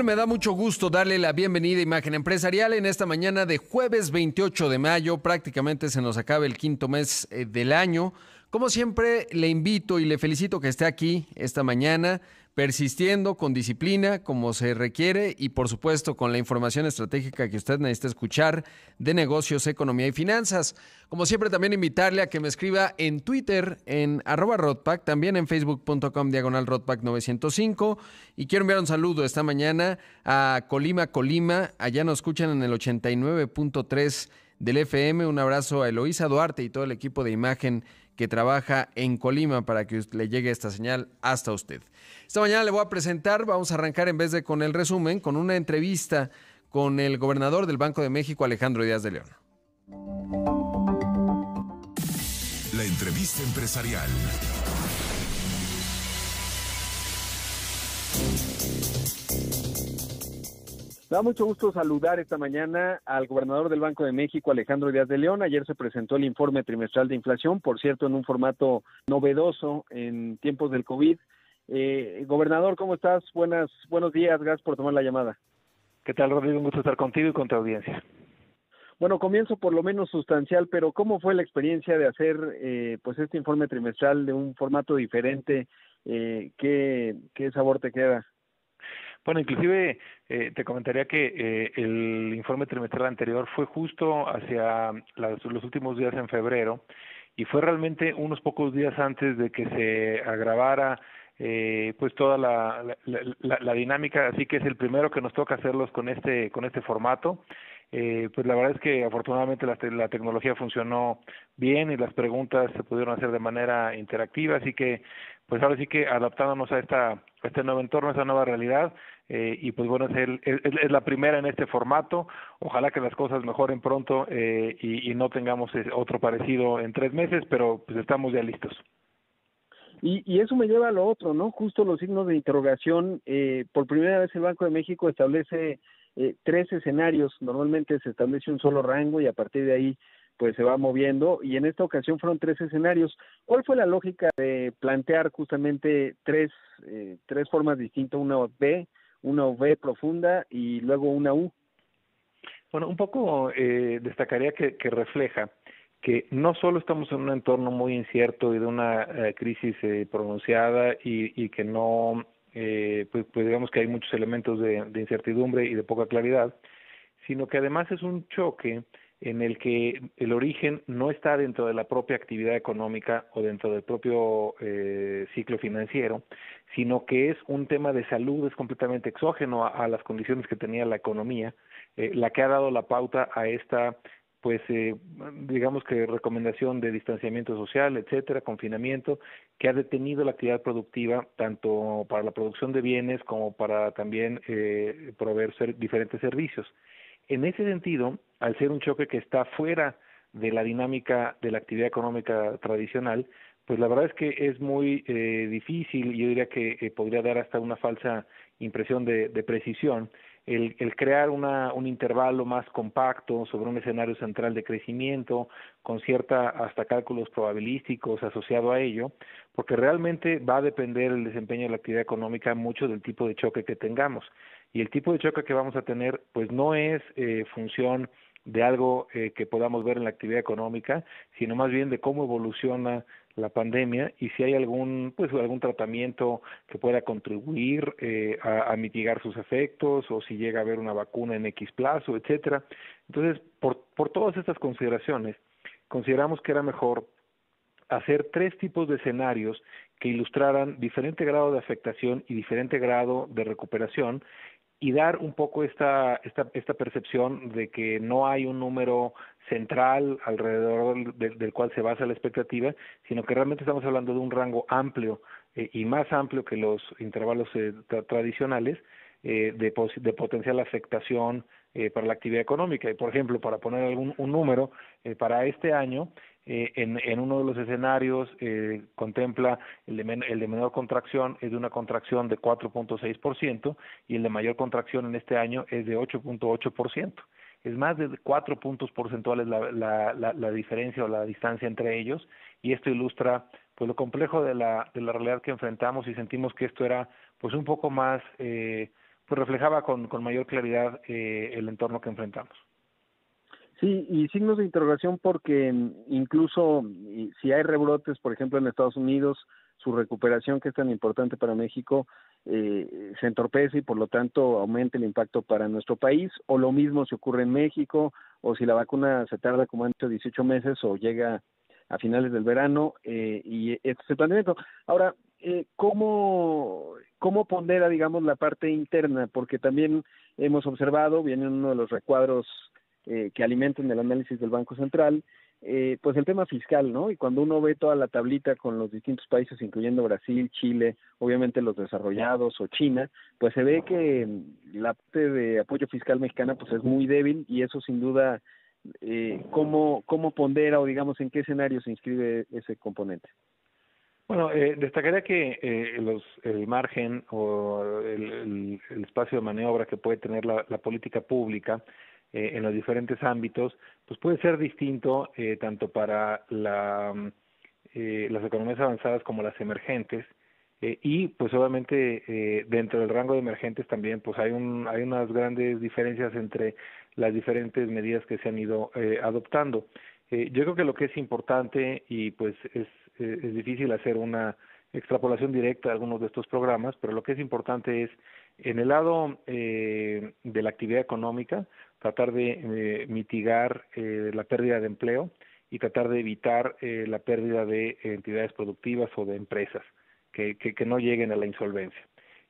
Me da mucho gusto darle la bienvenida a Imagen Empresarial en esta mañana de jueves 28 de mayo. Prácticamente se nos acaba el quinto mes del año. Como siempre, le invito y le felicito que esté aquí esta mañana, persistiendo con disciplina, como se requiere, y por supuesto con la información estratégica que usted necesita escuchar de negocios, economía y finanzas. Como siempre, también invitarle a que me escriba en Twitter, en @Rodpack, también en facebook.com/Rodpack905. Y quiero enviar un saludo esta mañana a Colima. Allá nos escuchan en el 89.3 del FM. Un abrazo a Eloísa Duarte y todo el equipo de Imagen que trabaja en Colima para que le llegue esta señal hasta usted. Esta mañana le voy a presentar, vamos a arrancar en vez de con el resumen, con una entrevista con el gobernador del Banco de México, Alejandro Díaz de León. La entrevista empresarial. Me da mucho gusto saludar esta mañana al gobernador del Banco de México, Alejandro Díaz de León. Ayer se presentó el informe trimestral de inflación, por cierto, en un formato novedoso en tiempos del COVID. Gobernador, ¿cómo estás? Buenos días, gracias por tomar la llamada. ¿Qué tal, Rodrigo? Un gusto estar contigo y con tu audiencia. Bueno, comienzo por lo menos sustancial, pero ¿cómo fue la experiencia de hacer pues este informe trimestral de un formato diferente? ¿Qué sabor te queda? Bueno, inclusive te comentaría que el informe trimestral anterior fue justo hacia los últimos días en febrero y fue realmente unos pocos días antes de que se agravara pues toda la dinámica, así que es el primero que nos toca hacerlos con este formato. Pues la verdad es que afortunadamente la tecnología funcionó bien y las preguntas se pudieron hacer de manera interactiva, así que pues ahora sí que adaptándonos a este nuevo entorno, a esta nueva realidad, y pues bueno, es la primera en este formato. Ojalá que las cosas mejoren pronto y no tengamos otro parecido en 3 meses, pero pues estamos ya listos. Y eso me lleva a lo otro, ¿no? Justo los signos de interrogación. Por primera vez el Banco de México establece 3 escenarios. Normalmente se establece un solo rango y a partir de ahí pues se va moviendo, y en esta ocasión fueron 3 escenarios. ¿Cuál fue la lógica de plantear justamente tres formas distintas, una V profunda y luego una U? Bueno, un poco destacaría que refleja que no solo estamos en un entorno muy incierto y de una crisis pronunciada y que no, pues digamos que hay muchos elementos de incertidumbre y de poca claridad, sino que además es un choque en el que el origen no está dentro de la propia actividad económica o dentro del propio ciclo financiero, sino que es un tema de salud, es completamente exógeno a las condiciones que tenía la economía, la que ha dado la pauta a esta pues digamos que recomendación de distanciamiento social, etcétera, confinamiento, que ha detenido la actividad productiva tanto para la producción de bienes como para también proveer diferentes servicios. En ese sentido, al ser un choque que está fuera de la dinámica de la actividad económica tradicional, pues la verdad es que es muy difícil, yo diría que podría dar hasta una falsa impresión de precisión, el crear un intervalo más compacto sobre un escenario central de crecimiento, con cierta hasta cálculos probabilísticos asociado a ello, porque realmente va a depender el desempeño de la actividad económica mucho del tipo de choque que tengamos. Y el tipo de choque que vamos a tener, pues no es función de algo que podamos ver en la actividad económica, sino más bien de cómo evoluciona la pandemia y si hay algún tratamiento que pueda contribuir a mitigar sus efectos, o si llega a haber una vacuna en X plazo, etcétera. Entonces, por todas estas consideraciones, consideramos que era mejor hacer 3 tipos de escenarios que ilustraran diferente grado de afectación y diferente grado de recuperación, y dar un poco esta percepción de que no hay un número central alrededor del cual se basa la expectativa, sino que realmente estamos hablando de un rango amplio y más amplio que los intervalos tradicionales de potencial afectación para la actividad económica. Y por ejemplo, para poner un número, para este año, en uno de los escenarios contempla el de menor contracción es de una contracción de 4.6% y el de mayor contracción en este año es de 8.8%. Es más de 4 puntos porcentuales la diferencia o la distancia entre ellos, y esto ilustra pues lo complejo de la realidad que enfrentamos, y sentimos que esto era pues un poco más pues reflejaba con mayor claridad el entorno que enfrentamos. Sí, y signos de interrogación porque incluso si hay rebrotes, por ejemplo, en Estados Unidos, su recuperación, que es tan importante para México, se entorpece y por lo tanto aumenta el impacto para nuestro país, o lo mismo si ocurre en México, o si la vacuna se tarda, como han dicho, 18 meses o llega a finales del verano, y este es el planteamiento. Ahora, ¿cómo pondera, digamos, la parte interna? Porque también hemos observado, viene uno de los recuadros que alimentan el análisis del Banco Central, pues el tema fiscal, ¿no? Y cuando uno ve toda la tablita con los distintos países, incluyendo Brasil, Chile, obviamente los desarrollados o China, pues se ve que la parte de apoyo fiscal mexicana pues es muy débil y eso sin duda, ¿cómo pondera o digamos en qué escenario se inscribe ese componente? Bueno, destacaría que el margen o el espacio de maniobra que puede tener la política pública en los diferentes ámbitos, pues puede ser distinto tanto para las economías avanzadas como las emergentes, y pues obviamente dentro del rango de emergentes también pues hay unas grandes diferencias entre las diferentes medidas que se han ido adoptando. Yo creo que lo que es importante y pues es difícil hacer una extrapolación directa de algunos de estos programas, pero lo que es importante es en el lado de la actividad económica tratar de mitigar la pérdida de empleo y tratar de evitar la pérdida de entidades productivas o de empresas que no lleguen a la insolvencia.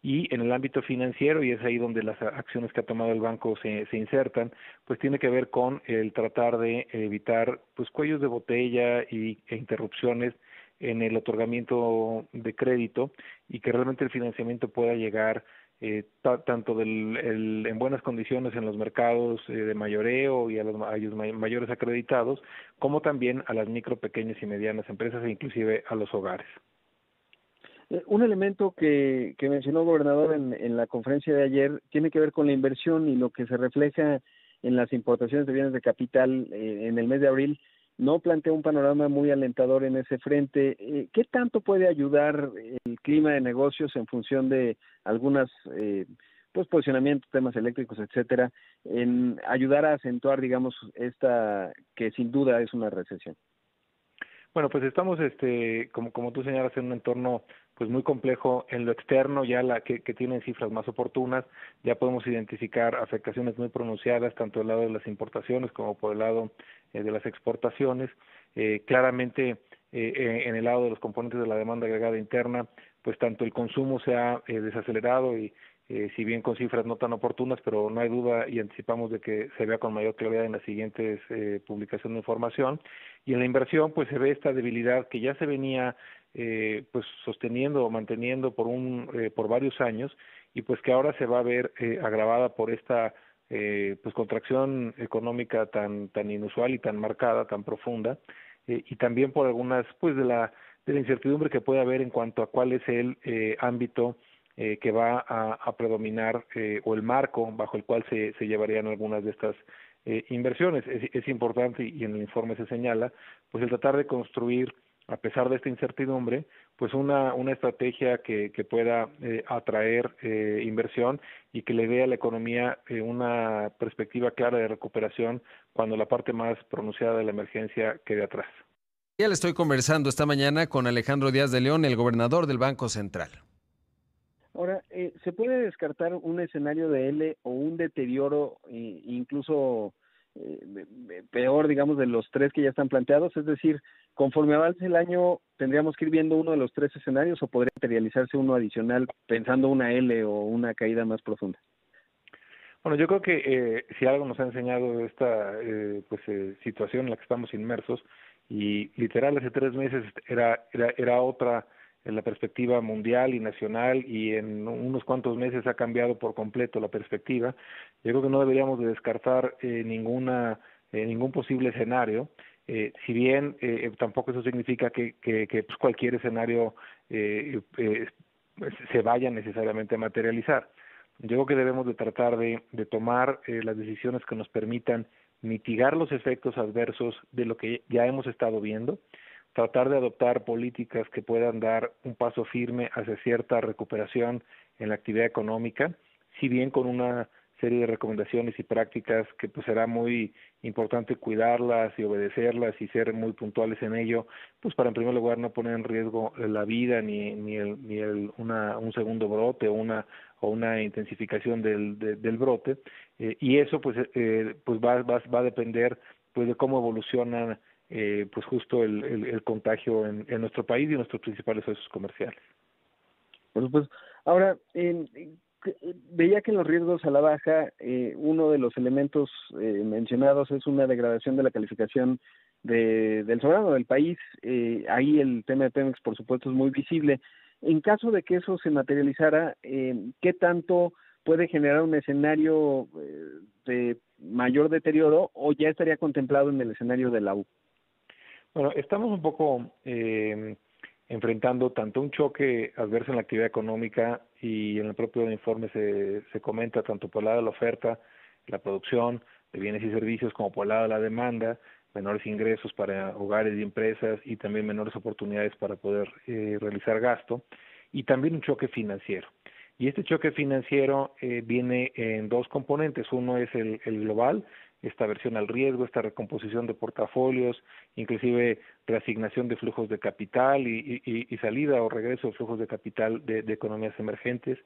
Y en el ámbito financiero, y es ahí donde las acciones que ha tomado el banco se insertan, pues tiene que ver con el tratar de evitar pues cuellos de botella e interrupciones en el otorgamiento de crédito y que realmente el financiamiento pueda llegar tanto en buenas condiciones en los mercados de mayoreo y a los mayores acreditados, como también a las micro, pequeñas y medianas empresas e inclusive a los hogares. Un elemento que mencionó el gobernador en la conferencia de ayer tiene que ver con la inversión y lo que se refleja en las importaciones de bienes de capital en el mes de abril. No plantea un panorama muy alentador en ese frente. ¿Qué tanto puede ayudar el clima de negocios en función de algunas pues posicionamientos, temas eléctricos, etcétera, en ayudar a acentuar, digamos, esta que sin duda es una recesión? Bueno, pues estamos, como tú señalas, en un entorno pues muy complejo en lo externo, ya que tienen cifras más oportunas, ya podemos identificar afectaciones muy pronunciadas tanto del lado de las importaciones como por el lado de las exportaciones. Claramente, en el lado de los componentes de la demanda agregada interna, pues tanto el consumo se ha desacelerado y si bien con cifras no tan oportunas, pero no hay duda y anticipamos de que se vea con mayor claridad en las siguientes publicaciones de información. Y en la inversión, pues se ve esta debilidad que ya se venía pues sosteniendo o manteniendo por varios años y pues que ahora se va a ver agravada por esta pues contracción económica tan inusual y tan marcada, tan profunda, y también por algunas pues de la incertidumbre que puede haber en cuanto a cuál es el ámbito que va a predominar o el marco bajo el cual se llevarían algunas de estas inversiones. Es importante, y en el informe se señala, pues el tratar de construir, a pesar de esta incertidumbre, pues una estrategia que pueda atraer inversión y que le dé a la economía una perspectiva clara de recuperación cuando la parte más pronunciada de la emergencia quede atrás. Ya le estoy conversando esta mañana con Alejandro Díaz de León, el gobernador del Banco Central. Ahora, ¿se puede descartar un escenario de L o un deterioro incluso peor, digamos, de los tres que ya están planteados? Es decir, conforme avance el año, ¿tendríamos que ir viendo uno de los tres escenarios o podría materializarse uno adicional pensando una L o una caída más profunda? Bueno, yo creo que si algo nos ha enseñado esta situación en la que estamos inmersos, y literal hace 3 meses era otra en la perspectiva mundial y nacional, y en unos cuantos meses ha cambiado por completo la perspectiva. Yo creo que no deberíamos de descartar ningún posible escenario, si bien tampoco eso significa que pues cualquier escenario se vaya necesariamente a materializar. Yo creo que debemos de tratar de tomar las decisiones que nos permitan mitigar los efectos adversos de lo que ya hemos estado viendo, tratar de adoptar políticas que puedan dar un paso firme hacia cierta recuperación en la actividad económica, si bien con una serie de recomendaciones y prácticas que pues será muy importante cuidarlas y obedecerlas y ser muy puntuales en ello, pues para en primer lugar no poner en riesgo la vida un segundo brote o una intensificación del brote, y eso pues va a depender pues de cómo evoluciona pues justo el contagio en nuestro país y en nuestros principales socios comerciales. Por supuesto. Ahora, veía que en los riesgos a la baja, uno de los elementos mencionados es una degradación de la calificación del soberano del país. Ahí el tema de Pemex, por supuesto, es muy visible. En caso de que eso se materializara, ¿qué tanto puede generar un escenario de mayor deterioro o ya estaría contemplado en el escenario de la U? Bueno, estamos un poco enfrentando tanto un choque adverso en la actividad económica, y en el propio informe se comenta tanto por el lado de la oferta, la producción de bienes y servicios, como por el lado de la demanda, menores ingresos para hogares y empresas y también menores oportunidades para poder realizar gasto, y también un choque financiero. Y este choque financiero viene en dos componentes. Uno es el global, esta aversión al riesgo, esta recomposición de portafolios, inclusive reasignación de flujos de capital y salida o regreso de flujos de capital de economías emergentes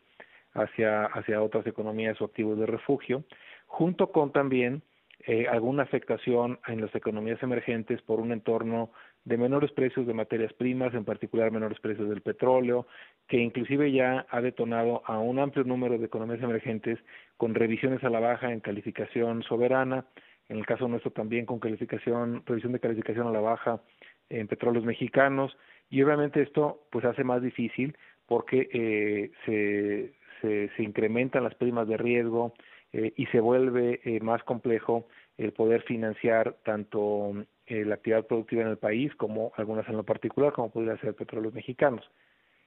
hacia otras economías o activos de refugio, junto con también alguna afectación en las economías emergentes por un entorno de menores precios de materias primas, en particular menores precios del petróleo, que inclusive ya ha detonado a un amplio número de economías emergentes con revisiones a la baja en calificación soberana, en el caso nuestro también con revisión de calificación a la baja en petróleos mexicanos, y obviamente esto pues hace más difícil porque se incrementan las primas de riesgo y se vuelve más complejo el poder financiar tanto la actividad productiva en el país como algunas en lo particular, como podría ser petróleos mexicanos.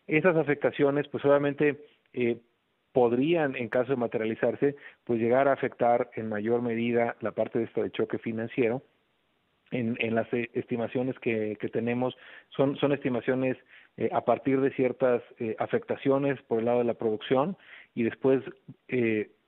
Esas afectaciones, pues obviamente podrían, en caso de materializarse, pues llegar a afectar en mayor medida la parte de esto de choque financiero. En las estimaciones que tenemos, son estimaciones a partir de ciertas afectaciones por el lado de la producción, y después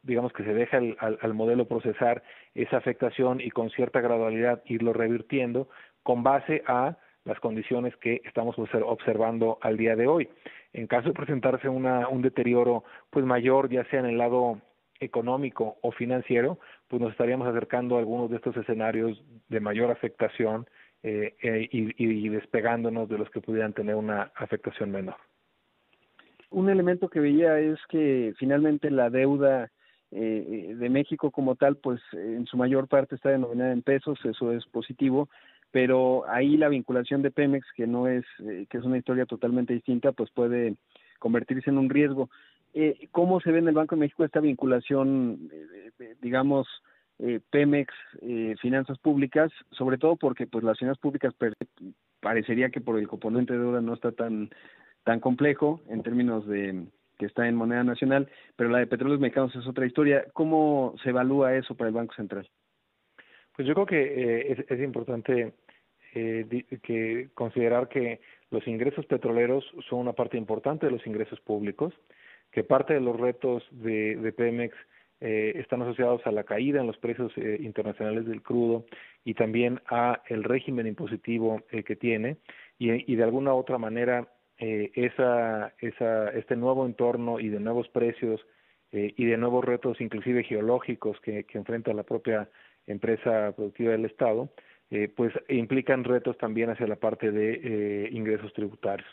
digamos que se deja al modelo procesar esa afectación y con cierta gradualidad irlo revirtiendo con base a las condiciones que estamos observando al día de hoy. En caso de presentarse un deterioro pues mayor, ya sea en el lado económico o financiero, pues nos estaríamos acercando a algunos de estos escenarios de mayor afectación y despegándonos de los que pudieran tener una afectación menor. Un elemento que veía es que finalmente la deuda de México como tal, pues en su mayor parte está denominada en pesos, eso es positivo, pero ahí la vinculación de Pemex, que no es, que es una historia totalmente distinta, pues puede convertirse en un riesgo. ¿Cómo se ve en el Banco de México esta vinculación, digamos, Pemex, finanzas públicas, sobre todo porque pues las finanzas públicas parecería que por el componente de deuda no está tan complejo en términos de que está en moneda nacional, pero la de petróleos mexicanos es otra historia. ¿Cómo se evalúa eso para el Banco Central? Pues yo creo que es importante que considerar que los ingresos petroleros son una parte importante de los ingresos públicos, que parte de los retos de Pemex están asociados a la caída en los precios internacionales del crudo y también a el régimen impositivo que tiene, y de alguna u otra manera este nuevo entorno y de nuevos precios y de nuevos retos inclusive geológicos que enfrenta la propia empresa productiva del Estado, pues implican retos también hacia la parte de ingresos tributarios.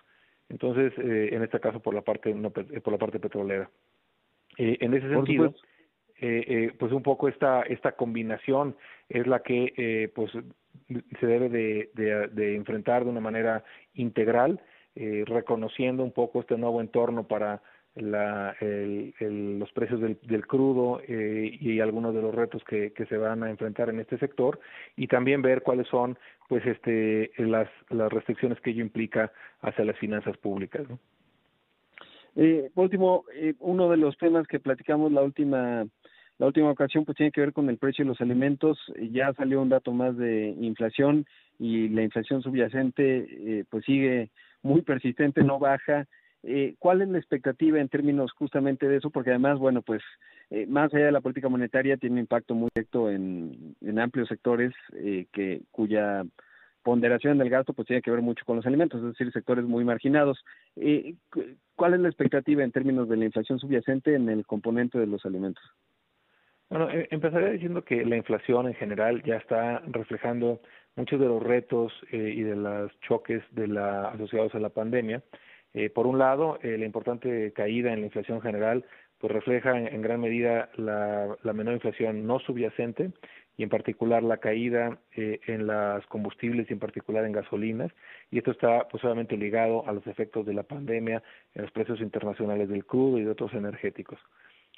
Entonces, en este caso por la parte petrolera. En ese sentido, pues un poco esta combinación es la que pues se debe de enfrentar de una manera integral, reconociendo un poco este nuevo entorno para los precios del crudo y algunos de los retos que se van a enfrentar en este sector, y también ver cuáles son pues las restricciones que ello implica hacia las finanzas públicas, ¿no? Por último, uno de los temas que platicamos la última ocasión pues tiene que ver con el precio de los alimentos. Ya salió un dato más de inflación y la inflación subyacente pues sigue muy persistente, no baja. ¿Cuál es la expectativa en términos justamente de eso? Porque además, bueno, pues más allá de la política monetaria tiene un impacto muy directo en amplios sectores cuya ponderación del gasto pues tiene que ver mucho con los alimentos, es decir, sectores muy marginados. ¿Cuál es la expectativa en términos de la inflación subyacente en el componente de los alimentos? Bueno, empezaría diciendo que la inflación en general ya está reflejando muchos de los retos y de los choques asociados a la pandemia. Por un lado, la importante caída en la inflación general pues refleja en gran medida la menor inflación no subyacente y en particular la caída en los combustibles y en particular en gasolinas, y esto está pues obviamente ligado a los efectos de la pandemia en los precios internacionales del crudo y de otros energéticos.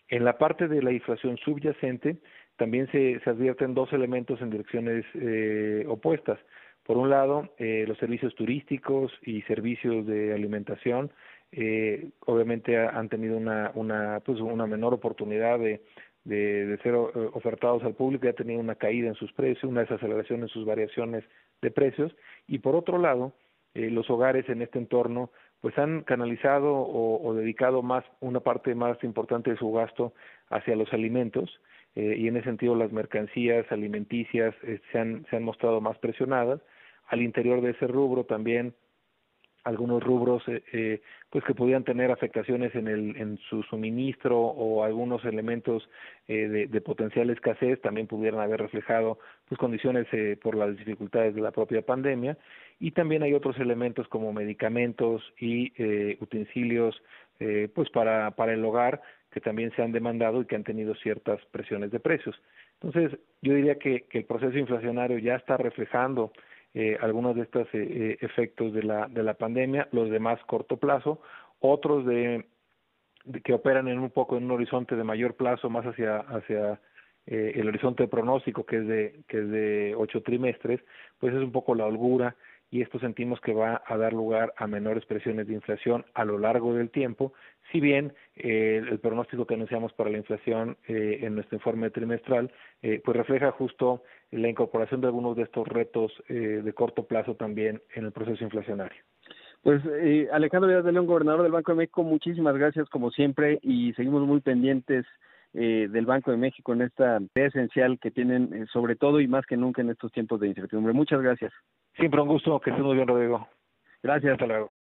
En la parte de la inflación subyacente también se advierten dos elementos en direcciones opuestas. Por un lado, los servicios turísticos y servicios de alimentación obviamente han tenido una menor oportunidad de ser ofertados al público, y ha tenido una caída en sus precios, una desaceleración en sus variaciones de precios, y por otro lado, los hogares en este entorno pues han canalizado o dedicado una parte más importante de su gasto hacia los alimentos, y en ese sentido las mercancías alimenticias se han mostrado más presionadas. Al interior de ese rubro también algunos rubros pues que podían tener afectaciones en su suministro, o algunos elementos de potencial escasez también pudieran haber reflejado pues condiciones por las dificultades de la propia pandemia. Y también hay otros elementos como medicamentos y utensilios pues para el hogar, que también se han demandado y que han tenido ciertas presiones de precios. Entonces yo diría que el proceso inflacionario ya está reflejando algunos de estos efectos de la pandemia, los de más corto plazo, otros que operan en un horizonte de mayor plazo, más hacia el horizonte de pronóstico, que es de 8 trimestres, pues es un poco la holgura, y esto sentimos que va a dar lugar a menores presiones de inflación a lo largo del tiempo, si bien el pronóstico que anunciamos para la inflación en nuestro informe trimestral pues refleja justo la incorporación de algunos de estos retos de corto plazo también en el proceso inflacionario. Pues Alejandro Díaz de León, gobernador del Banco de México, muchísimas gracias como siempre, y seguimos muy pendientes del Banco de México en esta tarea esencial que tienen, sobre todo y más que nunca en estos tiempos de incertidumbre. Muchas gracias. Siempre un gusto, que estés muy bien, Rodrigo. Gracias. Hasta luego.